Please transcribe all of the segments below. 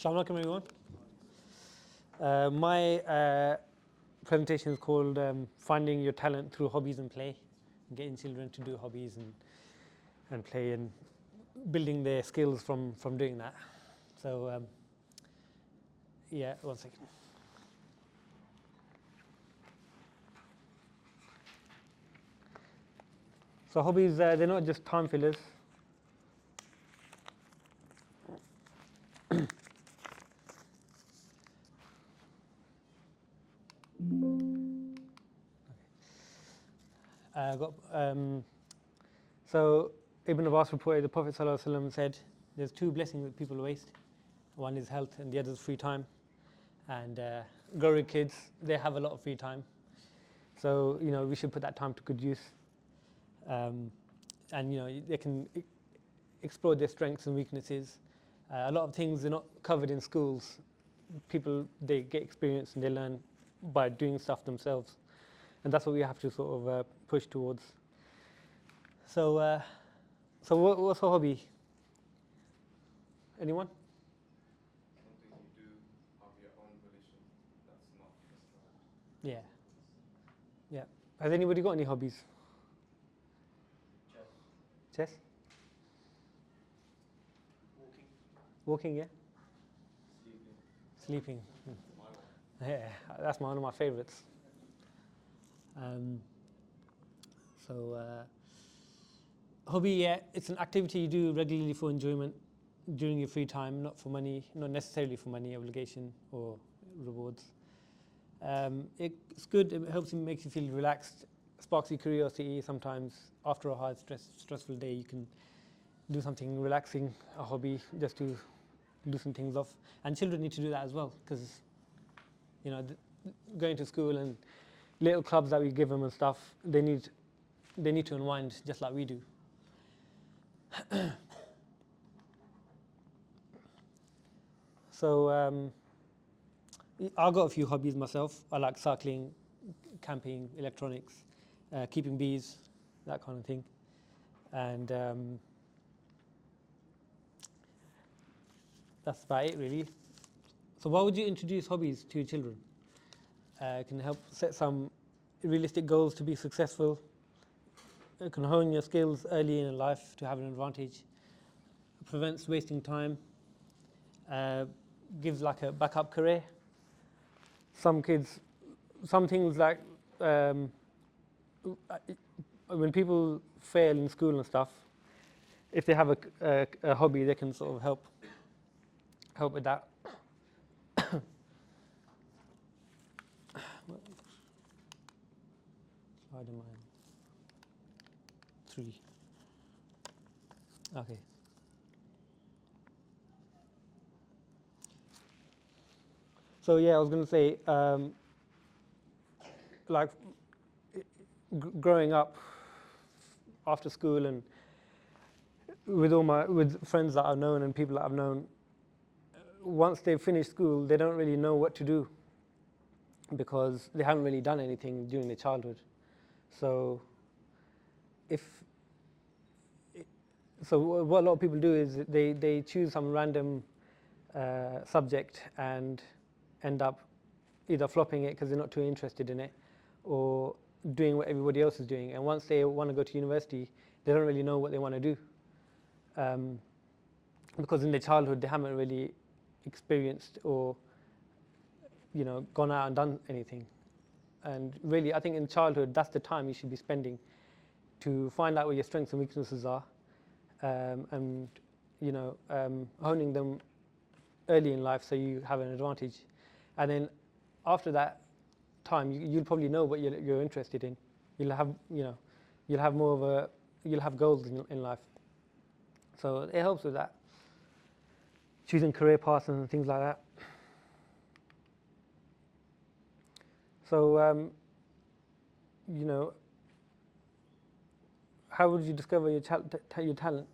Assalamu alaikum everyone. My presentation is called Finding Your Talent Through Hobbies and Play, getting children to do hobbies and play and building their skills from doing that. So yeah, one second. So hobbies, they're not just time fillers. So Ibn Abbas reported the Prophet ﷺ said, there's two blessings that people waste. One is health and the other is free time. And growing kids, they have a lot of free time. So, we should put that time to good use. And, they can explore their strengths and weaknesses. A lot of things are not covered in schools. People, they get experience and they learn by doing stuff themselves. And that's what we have to sort of push towards. So what's a hobby? Anyone? Something you do of your own volition that's not prescribed. Yeah. Has anybody got any hobbies? Chess. Chess? Walking. Walking, yeah? Sleeping. Sleeping. My one. Yeah, that's one of my favorites. Hobby, yeah, it's an activity you do regularly for enjoyment during your free time, not for money, not necessarily for money, obligation or rewards. It's good, it helps you, makes you feel relaxed, sparks your curiosity. Sometimes after a hard, stressful day, you can do something relaxing, a hobby, just to loosen things off. And children need to do that as well, because going to school and little clubs that we give them and stuff, they need to unwind just like we do. So I've got a few hobbies myself. I like cycling, camping, electronics, keeping bees, that kind of thing. And that's about it, really. So why would you introduce hobbies to your children? It can help set some realistic goals to be successful. It can hone your skills early in life to have an advantage. It prevents wasting time. Gives like a backup career. Some things like when people fail in school and stuff, if they have a hobby, they can sort of help with that. Slide in mine. 3. Okay. So yeah, I was going to say, like growing up after school and with friends that I've known and people that I've known, once they've finished school, they don't really know what to do because they haven't really done anything during their childhood. So what a lot of people do is they choose some random subject and end up either flopping it because they're not too interested in it, or doing what everybody else is doing. And once they want to go to university, they don't really know what they want to do, because in their childhood they haven't really experienced or gone out and done anything. And really, I think in childhood, that's the time you should be spending to find out what your strengths and weaknesses are, and honing them early in life so you have an advantage. And then after that time, you'll probably know what you're interested in. You'll have goals in life. So it helps with that. Choosing career paths and things like that. So, how would you discover your talent?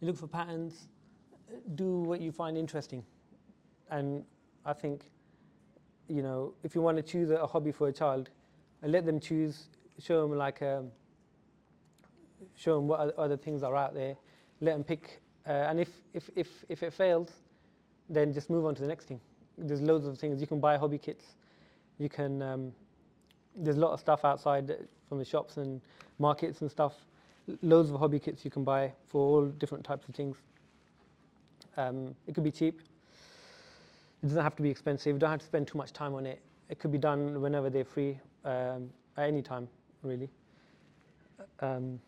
You look for patterns, do what you find interesting. And I think, if you want to choose a hobby for a child, let them choose, show them what other things are out there, let them pick. And if it fails, then just move on to the next thing. There's loads of things. You can buy hobby kits. You can, there's a lot of stuff outside from the shops and markets and stuff. Loads of hobby kits you can buy for all different types of things. It could be cheap. It doesn't have to be expensive. You don't have to spend too much time on it. It could be done whenever they're free, at any time, really. So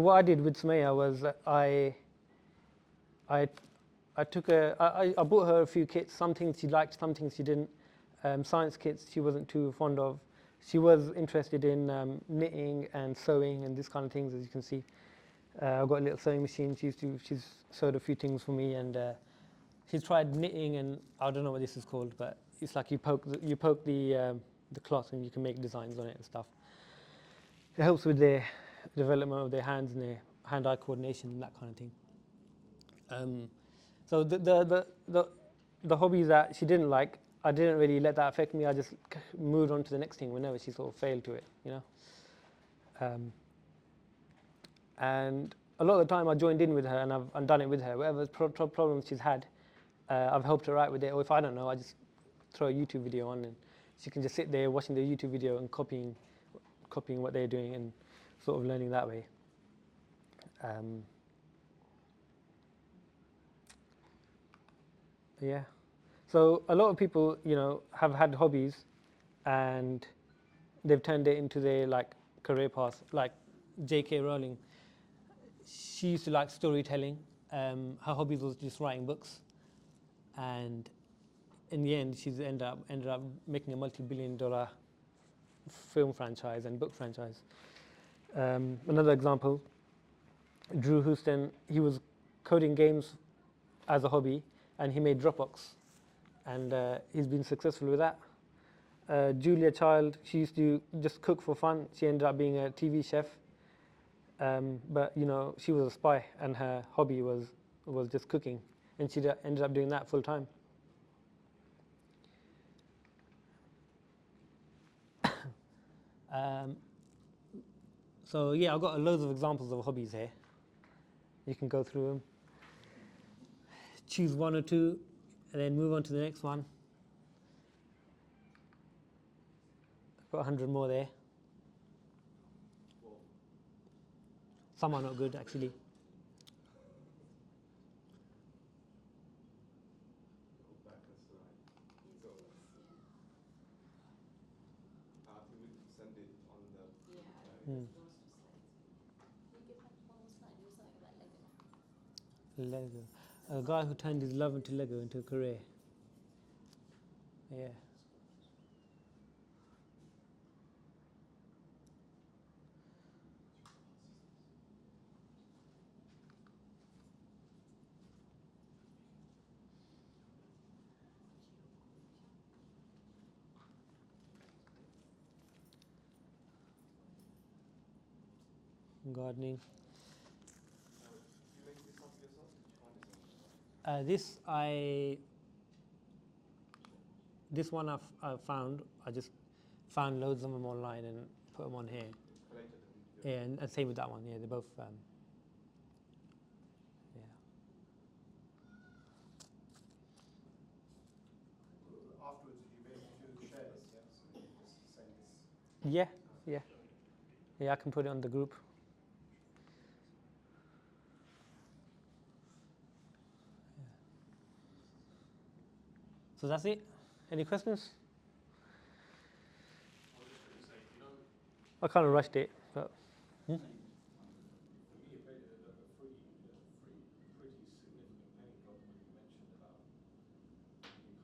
what I did with Sumaya was that I took I bought her a few kits. Some things she liked, some things she didn't. Science kits she wasn't too fond of. She was interested in knitting and sewing and this kind of things, as you can see. I've got a little sewing machine. She's sewed a few things for me, and she's tried knitting, and I don't know what this is called, but it's like you poke the cloth and you can make designs on it and stuff. It helps with their development of their hands and their hand-eye coordination and that kind of thing. So the hobbies that she didn't like, I didn't really let that affect me. I just moved on to the next thing whenever she sort of failed to it, you know. And a lot of the time I joined in with her and I've done it with her. Whatever problems she's had, I've helped her out with it. Or if I don't know, I just throw a YouTube video on and she can just sit there watching the YouTube video and copying what they're doing and sort of learning that way. Yeah. So a lot of people, you know, have had hobbies and they've turned it into their like career path. Like J.K. Rowling, she used to like storytelling. Her hobbies was just writing books, and in the end, she's ended up making a multi-billion-dollar film franchise and book franchise. Another example, Drew Houston, he was coding games as a hobby, and he made Dropbox, and he's been successful with that. Julia Child, she used to just cook for fun. She ended up being a TV chef, but you know, she was a spy, and her hobby was just cooking, and she ended up doing that full time. So yeah, I've got loads of examples of hobbies here. You can go through them, choose one or two, and then move on to the next one. I've got 100 more there. Some are not good, actually. Go back a slide. So, I think we send it on the. Hmm. Lego. A guy who turned his love into Lego into a career. Yeah. Gardening. You make this up yourself? Did you find this on? This one I found. I just found loads of them online and put them on here. Collated them. Yeah, and same with that one. Yeah, they're both. Yeah. Afterwards, you made two shares, yeah? So you just send this. Yeah, yeah, yeah. I can put it on the group. Yeah. So that's it. Any questions? I was just going to say, you know, I kind of rushed it, but. for me, a pretty significant penny drop when you mentioned about you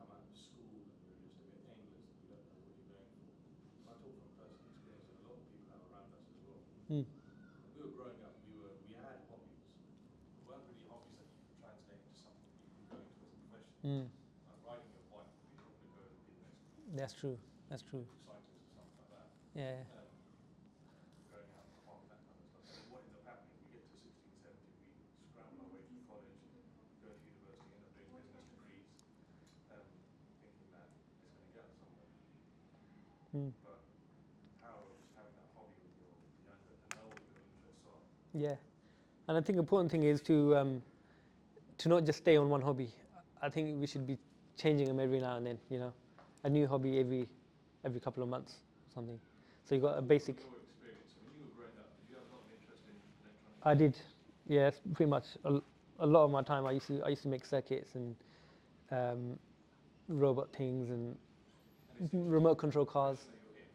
come out of school and you're just a bit aimless and you don't know what you're going for. I talk from personal experience, and a lot of people have around us as well. Mm. When we were growing up, we had hobbies. There weren't really hobbies that you could translate into something you can go into as a profession. Mm. Like riding your bike, you're not going to go and be the next That's true. That's true. cyclist or something like that. Yeah. Going out in the park, that kind of stuff. So what ends up happening, we get to 16, 17, we scramble our way through college, go to university, end up doing business degrees, thinking that it's going to get us somewhere. Mm. But the power of just having that hobby when you're younger to know what your interests are. Yeah. And I think the important thing is to not just stay on one hobby. I think we should be changing them every now and then. A new hobby every couple of months, or something. So you got a basic. From your experience, when you were growing up, did you have a lot of interest in electronics? I did, yes, pretty much. A lot of my time, I used to make circuits and robot things and And it's remote control cars. that you're in.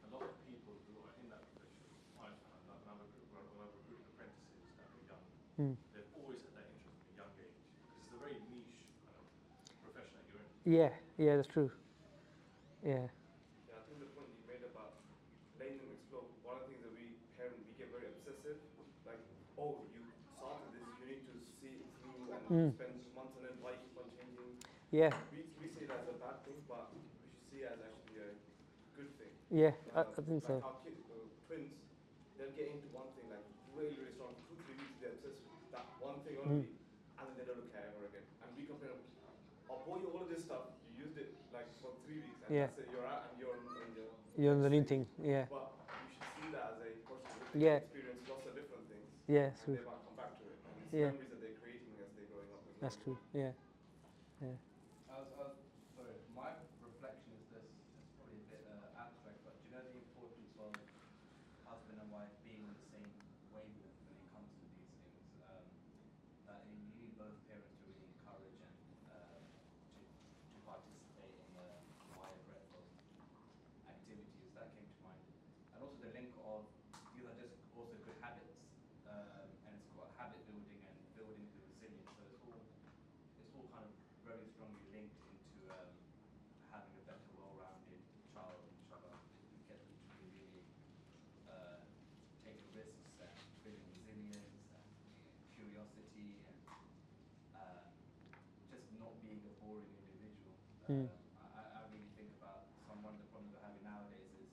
A lot of people who are in that profession, I've found, like when I've recruited apprentices that were young, Mm. they've always had that interest from a young age because it's a very niche kind of profession that you're in. Yeah, that's true. Yeah. Yeah, I think the point you made about letting them explore, one of the things that we parents, we get very obsessive. Like, oh, you started this, you need to see it through and spend months on it, why keep on changing? Yeah, We see it as a bad thing, but we should see it as actually a good thing. yeah, I think so. Like our kids, twins, they'll get into one thing like really, really strong. 2-3 weeks they're obsessed with that one thing only, and then they don't care ever again. And we complain, oh boy, all of this stuff, you used it like for 3 weeks, and Yeah. that's it, you're out and you're on your. You're on the new thing, yeah. But you should see that as a person who Yeah. experience lots of different things, Yeah, and true. they might come back to it. And it's Yeah. memories that they're creating as they're growing up. As That's well. true, yeah. Sorry, my reflection is this, it's probably a bit abstract, but do you know the importance of husband and wife being on the same wavelength when it comes to these things? That you need both parents to really encourage and to participate in the wide breadth of activities. That came to mind. And also the link of, these are just also good habits, and it's got habit building and building the resilience. So it's all kind of very strongly linked into having a better, well-rounded child, inshallah. We get them to be really take risks and building resilience and curiosity and just not being a boring individual. I really think about one of the problems we're having nowadays is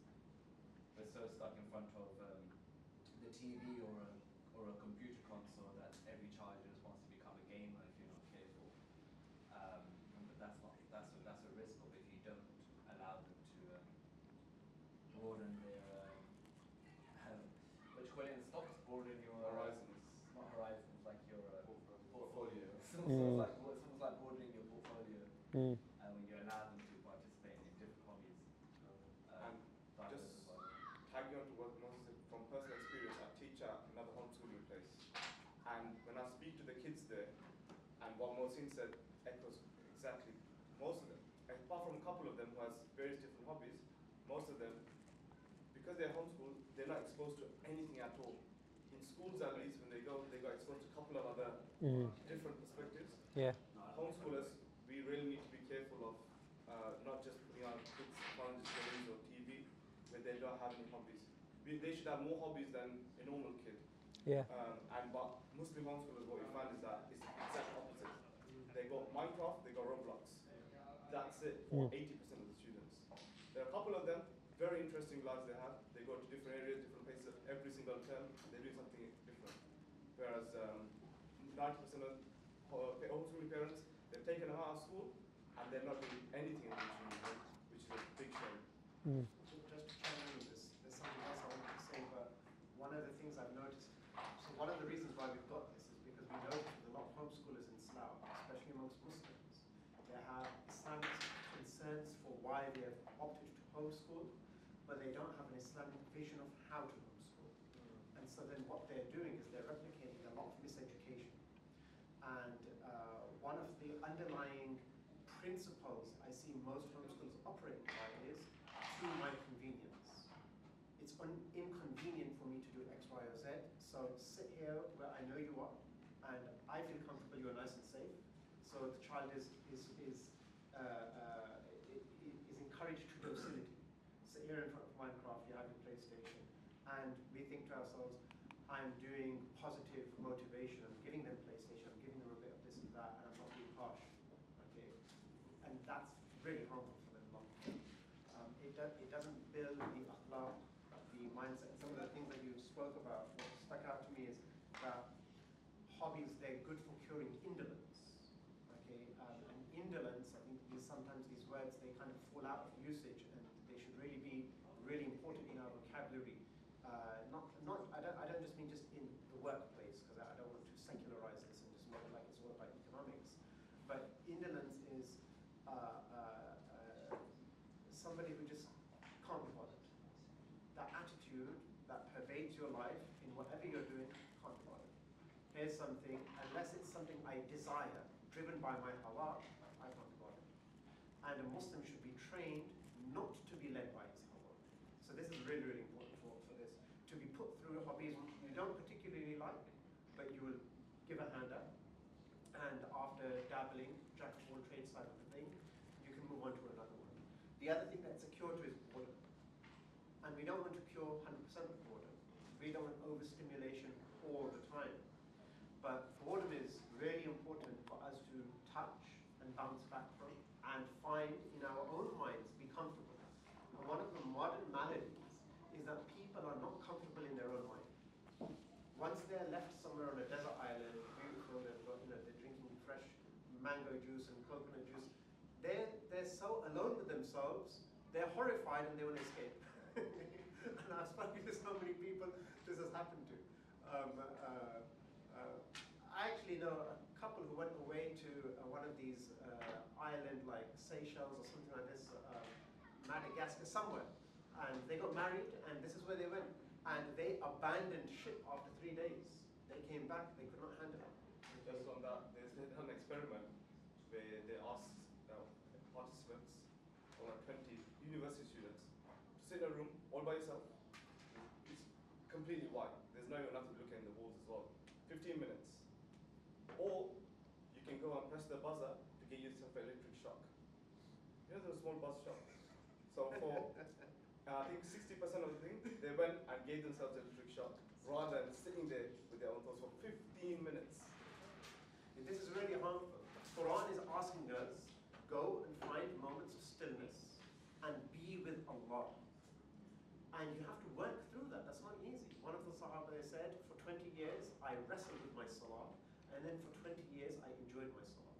we're so stuck in front of the TV or a computer console that every child just wants to become a gamer if you're not careful. But that's a risk of if you don't allow them to broaden their what you call it in stocks, broaden your Horizons. not horizons, like your portfolio. It's almost like broadening your portfolio when you allow them to participate in different hobbies. And just tagging on to what Moses said, from personal experience, I teach at another homeschooling place. And when I speak to the kids there, and what Mohsin said echoes exactly. Most of them, apart from a couple of them who has various different hobbies, most of them, because they're homeschooled, they're not exposed to anything at all. In schools at least, when they got exposed to a couple of other different perspectives. Yeah. Homeschoolers, we really need to be careful of not just putting our kids in front of screens or TV when they don't have any hobbies. They should have more hobbies than a normal kid. Yeah. But Muslim homeschoolers, what we find is that it's the exact opposite. They got Minecraft, they got Roblox. That's it for 80% of the students. There are a couple of them, very interesting lives they have. They go to different areas, different places every single term. They do something different. Whereas 90% of homeschooling parents, they've taken them out of school and they're not doing anything in teaching, which is a big shame. Just to chime in with this, there's something else I wanted to say, but one of the things I've noticed, so one of the reasons why we've got this is because we noticed with a lot of homeschoolers in Slough, especially amongst Muslims, they have Islamic concerns for why they have opted to homeschool, but they don't have an Islamic vision of how to homeschool. And so then what they're doing is they're replicating a lot of miseducation. And one of the underlying principles I see most homeschoolers operating by is to my convenience. It's inconvenient for me to do X, Y, or Z, so sit here where I know you are, and I feel comfortable, you're nice and safe. So the child is encouraged to docility. Sit here in front of Minecraft, you have your PlayStation, and we think to ourselves, I'm doing positive motivation, I'm giving them PlayStation, I'm giving them a bit of this and that, and I'm not being harsh. Okay, and that's really harmful for them long term. It doesn't build the akhlaq, the mindset. Some of the things that you spoke about, what stuck out to me is that hobbies, they're good for curing indolence. Okay, and indolence, I think sometimes these words, they kind of fall out of usage, and they should really be really important in our vocabulary. I don't just mean just in the workplace, because I don't here's something, unless it's something I desire, driven by my hawa, I can't be bothered. And a Muslim should be trained not to be led by his hawa. So this is really, really important for this. To be put through hobbies you don't particularly like, but you will give a hand up. And after dabbling, jack of all trades type of a thing, you can move on to another one. The other thing that's a cure to is boredom. And we don't want to cure 100% of boredom. We don't want overstimulation all the time. But boredom is really important for us to touch and bounce back from and find in our own minds, be comfortable. And one of the modern maladies is that people are not comfortable in their own mind. Once they're left somewhere on a desert island, beautiful, they've got, they're drinking fresh mango juice and coconut juice, they're so alone with themselves, they're horrified and they want to escape. And I've spoken to so many people this has happened to. I actually know a couple who went away to one of these island like Seychelles or something like this, Madagascar, somewhere. And they got married and this is where they went. And they abandoned ship after 3 days. They came back, they could not handle it. Just on that, there's an experiment where they asked participants, over 20 university students, to sit in a room all by yourself. It's completely white. There's no nothing to look at in the walls as well. 15 minutes. Or you can go and press the buzzer to get yourself an electric shock. You know those small buzz shocks? So for I think 60% of the thing, they went and gave themselves an electric shock rather than sitting there with their own thoughts for 15 minutes. This is really harmful. Quran is asking us, go and find moments of stillness and be with Allah. And you have to work through that. That's not easy. One of the Sahaba, they said, for 20 years, I wrestled with my salah, and then for 20 years, I enjoyed my salah.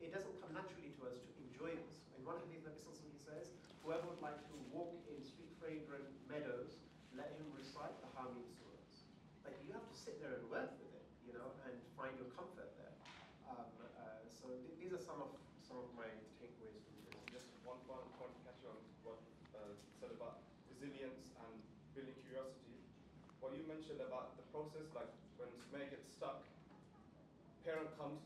It doesn't come naturally to us to enjoy this. In one hadith, Nabi Sallallahu Alaihi Wasallam, he says, whoever would like to walk in sweet fragrant meadows, let him recite the Hamid surahs. But you have to sit there and work with it, and find your comfort there. So these are some of my takeaways from this. Just one point to catch on what said about resilience and building curiosity. What you mentioned about the process, like when Sumaya gets stuck, parent comes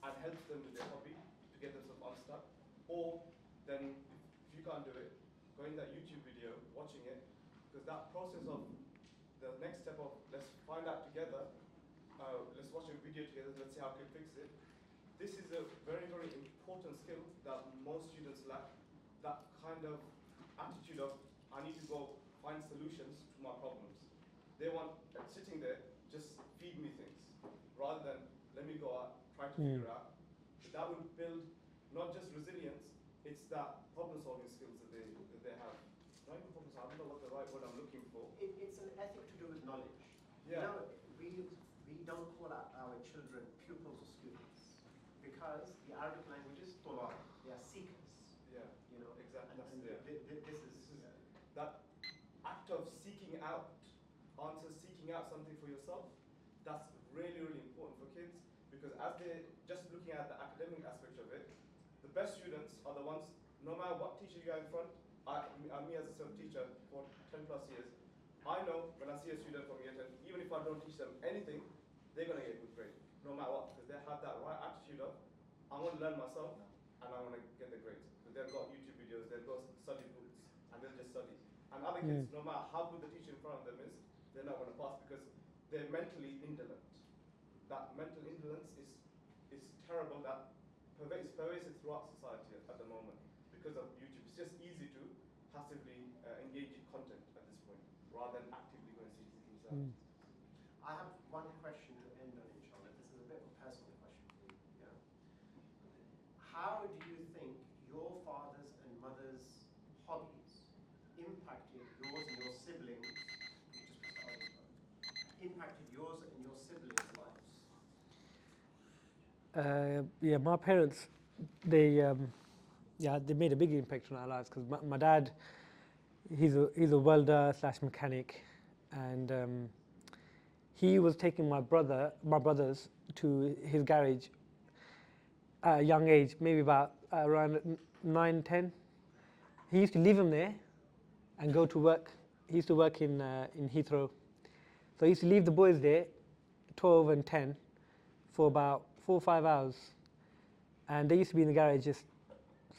and helps them with their hobby to get themselves unstuck. Or then, if you can't do it, go in that YouTube video, watching it, because that process of the next step of let's find out together, let's watch a video together, let's see how we can fix it. This is a very, very important skill that most students lack. That kind of attitude of I need to go find solutions to my problems. They want sitting there, just feed me things, rather than let me go out, try to figure out. That would build not just resilience, it's that problem-solving skills that they have. Not even problem solving, I don't know what the right word I'm looking for. It's an ethic to do with knowledge. Yeah. We don't call our children pupils or students because the Arabic language is tulab, they are seekers. Yeah, exactly. And this is that act of seeking out answers, seeking out something for yourself, that's really, really important for kids because as they're just looking at the academic aspect of it, the best students are the ones, no matter what teacher you have in front, me as a self-teacher for 10 plus years, I know when I see a student from year 10, even if I don't teach them anything, they're going to get a good grade, no matter what, because they have that right attitude of, I want to learn myself and I want to get the grades. Because they've got YouTube videos, they've got study books, and they'll just study. And other kids, no matter how good the teacher in front of them is, they're not going to pass because they're mentally indolent. That mental indolence is terrible, that pervasive throughout society at the moment because of YouTube. It's just easy to passively engage in content at this point, rather than actively going and seeking things out. I have one question to end on, inshallah. This is a bit of a personal question for you. Yeah. How do you think your father's and mother's hobbies impacted yours and your siblings? Impacted yours and your siblings' lives? Yeah, my parents, they made a big impact on our lives because my dad, he's a welder / mechanic, and he was taking my brothers to his garage at a young age, maybe about around 9, 10. He used to leave them there and go to work. He used to work in Heathrow. So he used to leave the boys there, 12 and 10 for about 4 or 5 hours. And they used to be in the garage just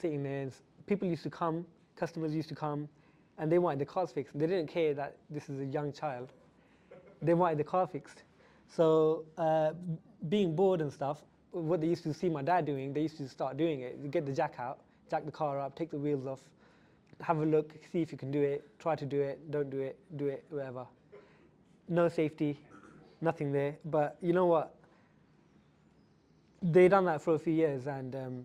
sitting there. And people used to come, customers used to come, and they wanted the cars fixed. They didn't care that this is a young child. They wanted the car fixed. So being bored and stuff, what they used to see my dad doing, they used to start doing it. You get the jack out, jack the car up, take the wheels off, have a look, see if you can do it, try to do it, don't do it, whatever. No safety, nothing there. But you know what? They done that for a few years, and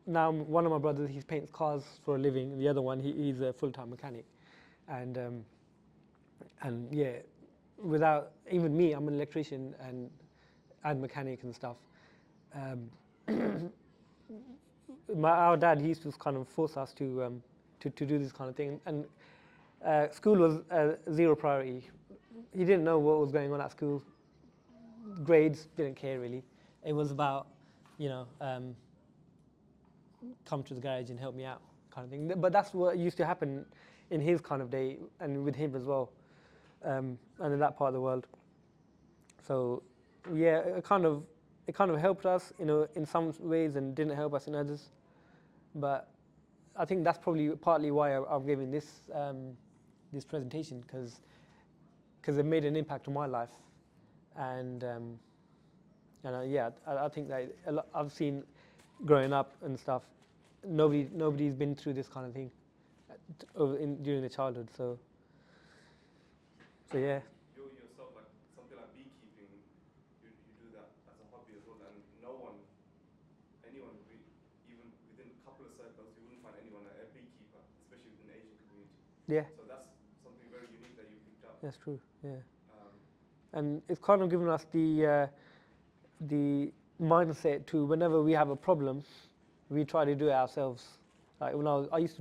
now one of my brothers, he paints cars for a living. The other one, he's a full-time mechanic, and yeah, without even me, I'm an electrician and mechanic and stuff. Our dad, he used to kind of force us to do this kind of thing, and school was zero priority. He didn't know what was going on at school. Grades, didn't care really. It was about, come to the garage and help me out kind of thing. But that's what used to happen in his kind of day, and with him as well, and in that part of the world. So yeah, it kind of helped us, in some ways, and didn't help us in others. But I think that's probably partly why I'm giving this this presentation, because it made an impact on my life, and yeah, I think that I've seen growing up and stuff. Nobody's been through this kind of thing during their childhood. So yeah. You yourself, like something like beekeeping, you do that as a hobby as well, and anyone, even within a couple of circles, you wouldn't find anyone a beekeeper, especially within the Asian community. Yeah. So that's something very unique that you picked up. That's true. Yeah. And it's kind of given us the mindset to, whenever we have a problem, we try to do it ourselves. Like when I used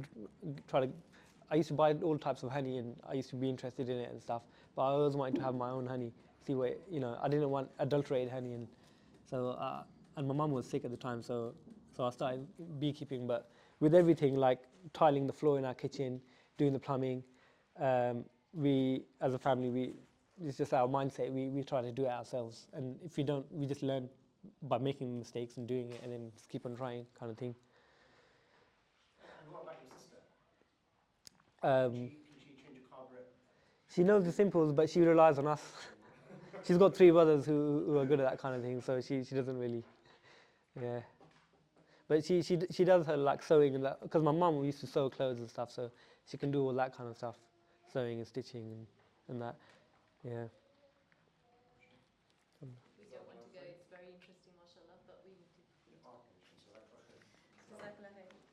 to buy all types of honey, and I used to be interested in it and stuff. But I always wanted to have my own honey. See what I didn't want adulterated honey, and so and my mum was sick at the time, so I started beekeeping. But with everything, like tiling the floor in our kitchen, doing the plumbing, we as a family, it's just our mindset. We try to do it ourselves, and if we don't, we just learn by making mistakes and doing it, and then just keep on trying, kind of thing. And what about your sister? Can she change a carburetor? She knows the simples, but she relies on us. She's got 3 brothers who are good at that kind of thing, so she doesn't really, yeah. But she does her like sewing and that, because my mum used to sew clothes and stuff, so she can do all that kind of stuff, sewing and stitching and that, yeah. We don't want to go, it's very interesting, mashallah, but we need to. Okay, so Jazakallah khair.